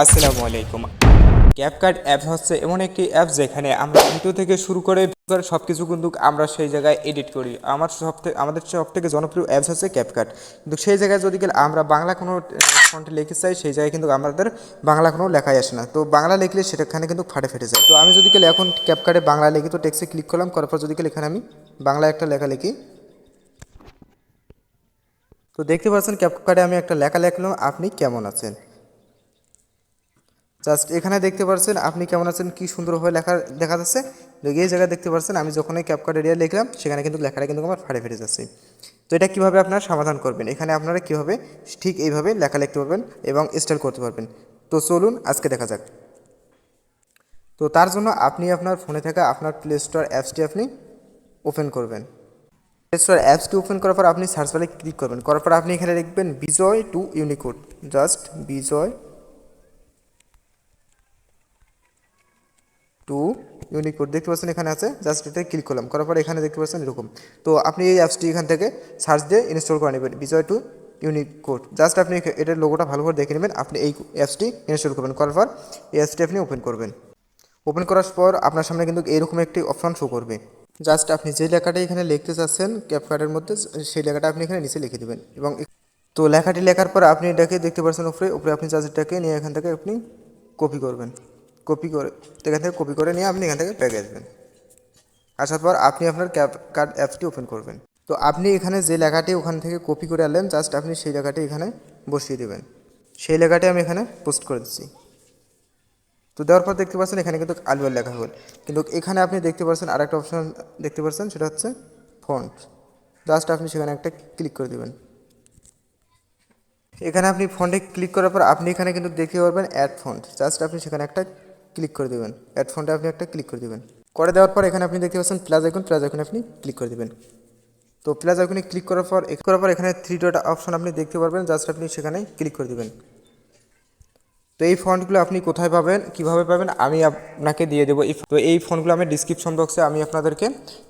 আসসালামু আলাইকুম। CapCut app হচ্ছে এমন একটি অ্যাপ যেখানে আমরা ভিডিও থেকে শুরু করে সব কিছু কিন্তু আমরা সেই জায়গায় এডিট করি। আমাদের সব থেকে জনপ্রিয় অ্যাপস হচ্ছে ক্যাপকাট। কিন্তু সেই জায়গায় যদি আমরা বাংলা কোনো ফন্টে লিখতে চাই, সেই জায়গায় কিন্তু আমাদের বাংলা কোনো লেখাই আসে না। তো বাংলা লিখলে সেটাখানে কিন্তু ফাটে ফেটে যায়। তো আমি যদি এখন ক্যাপকাটে বাংলা লিখি, তো টেক্সটে ক্লিক করলাম, করার পর যদি এখানে আমি বাংলা একটা লেখা লিখি, তো দেখতে পাচ্ছেন ক্যাপকাটে আমি একটা লেখা লিখলাম, আপনি কেমন আছেন। জাস্ট এখানে দেখতে পাচ্ছেন আপনি কেমন আছেন, কি সুন্দরভাবে লেখা দেখা যাচ্ছে। এই জায়গায় দেখতে পাচ্ছেন আমি যখন এই ক্যাপকাট এরিয়া লিখলাম, সেখানে কিন্তু লেখাটা কিন্তু আমার ফাটে ফেটে যাচ্ছে। তো এটা কীভাবে আপনারা সমাধান করবেন, এখানে আপনারা কীভাবে ঠিক এইভাবে লেখা লিখতে পারবেন এবং স্টাইল করতে পারবেন, তো চলুন আজকে দেখা যাক। তো তার জন্য আপনি আপনার ফোনে থাকা আপনার প্লে স্টোর অ্যাপসটি আপনি ওপেন করবেন। প্লে স্টোর অ্যাপসটি ওপেন করার পর আপনি সার্চ বারে ক্লিক করবেন, করার পর আপনি এখানে লিখবেন Bijoy to Unicode. Just Bijoy to Unicode দেখতে পাচ্ছেন এখানে আছে, জাস্ট এটা ক্লিক করলাম, করার পর এখানে দেখতে পাচ্ছেন এরকম। তো আপনি এই অ্যাপসটি এখান থেকে সার্চ দিয়ে ইনস্টল করে নেবেন, বিজয় টু ইউনিকোড। জাস্ট আপনি এটার লোগোটা ভালো করে দেখে নেবেন, আপনি এই অ্যাপসটি ইনস্টল করবেন, করার পর এই অ্যাপসটি আপনি ওপেন করবেন। ওপেন করার পর আপনার সামনে কিন্তু এরকম একটি অপশন শো করবে। জাস্ট আপনি যে লেখাটা এখানে লিখতে চাচ্ছেন ক্যাপকাটের মধ্যে, সেই লেখাটা আপনি এখানে নিচে লিখে দেবেন। এবং তো লেখাটি লেখার পর আপনি এটাকে দেখতে পাচ্ছেন উপরে উপরে আপনি জাস্ট এটাকে নিয়ে এখান থেকে আপনি কপি করবেন। কপি করে এখান থেকে কপি করে নিয়ে আপনি এখান থেকে পেয়ে আসবেন। আসার পর আপনি আপনার ক্যাপকাট অ্যাপসটি ওপেন করবেন। তো আপনি এখানে যে লেখাটি ওখান থেকে কপি করে আনলেন, জাস্ট আপনি সেই লেখাটি এখানে বসিয়ে দেবেন। সেই লেখাটি আমি এখানে পোস্ট করে দিচ্ছি। তো দেওয়ার পর দেখতে পাচ্ছেন এখানে কিন্তু আলুয়ার লেখা হল, কিন্তু এখানে আপনি দেখতে পাচ্ছেন আরেকটা অপশন দেখতে পাচ্ছেন, সেটা হচ্ছে ফন্ট। জাস্ট আপনি সেখানে একটা ক্লিক করে দেবেন। এখানে আপনি ফন্টে ক্লিক করার পর আপনি এখানে কিন্তু দেখতে পারবেন অ্যাড ফন্ট। জাস্ট আপনি সেখানে একটা ক্লিক করে দেবেন, অ্যাড ফন্টে আপনি একটা ক্লিক করে দেবেন। করে দেওয়ার পর এখানে আপনি দেখতে পাচ্ছেন প্লাস আইকনে আপনি ক্লিক করে দেবেন। তো প্লাস আইকনে ক্লিক করার পর এখানে 3 ডট অপশন আপনি দেখতে পারবেন, জাস্ট আপনি সেখানে ক্লিক করে দেবেন। তো এই ফন্টগুলো আপনি কোথায় পাবেন, কিভাবে পাবেন, আমি আপনাকে দিয়ে দেবো। তো এই ফন্টগুলো আমি ডিসক্রিপশন বক্সে আমি আপনাদেরকে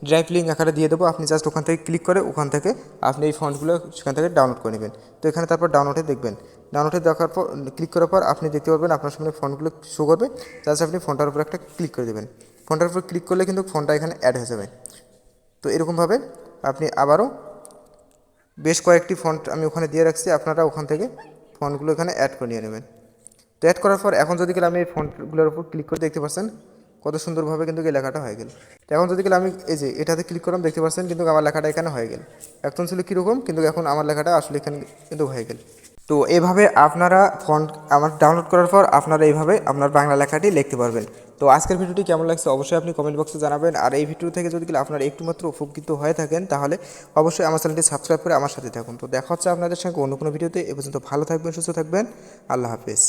ড্রাইভ লিঙ্ক আকারে দিয়ে দেবো। আপনি জাস্ট ওখান থেকে ক্লিক করে ওখান থেকে আপনি এই ফন্টগুলো সেখান থেকে ডাউনলোড করে নেবেন। তো এখানে তারপর ডাউনলোডে দেখবেন, ডাউনলোডে দেখার পর ক্লিক করার পর আপনি দেখতে পারবেন আপনার সামনে ফন্টগুলো শো করবে। জাস্ট আপনি ফন্টটার উপর একটা ক্লিক করে দেবেন। ফন্টটার উপর ক্লিক করলে কিন্তু ফন্টটা এখানে অ্যাড হয়ে যাবে। তো এরকমভাবে আপনি আবারও বেশ কয়েকটি ফন্ট আমি ওখানে দিয়ে রাখছি, আপনারা ওখান থেকে ফন্টগুলো এখানে অ্যাড করে নিয়ে নেবেন। তো অ্যাড করার পর এখন যদি আমি এই ফন্টগুলোর উপর ক্লিক করে দেখতে পাচ্ছেন কত সুন্দরভাবে কিন্তু এই লেখাটা হয়ে গেল। তো এখন যদি আমি এই যে এটাতে ক্লিক করলাম, দেখতে পাচ্ছেন কিন্তু আমার লেখাটা এখানে হয়ে গেল। এখন ছিল কীরকম, কিন্তু এখন আমার লেখাটা আসলে এখানে কিন্তু হয়ে গেল। তো এইভাবে আপনারা ফন্ট আমার ডাউনলোড করার পর আপনারা এইভাবে আপনার বাংলা লেখাটি লিখতে পারবেন। তো আজকের ভিডিওটি কেমন লাগছে অবশ্যই আপনি কমেন্ট বক্সে জানাবেন। আর এই ভিডিও থেকে যদি আপনারা একটুমাত্র উপকৃত হয়ে থাকেন, তাহলে অবশ্যই আমার চ্যানেলটি সাবস্ক্রাইব করে আমার সাথে থাকুন। তো দেখা হচ্ছে আপনাদের সঙ্গে অন্য কোনো ভিডিওতে। এ পর্যন্ত ভালো থাকবেন, সুস্থ থাকবেন, আল্লাহ হাফেজ।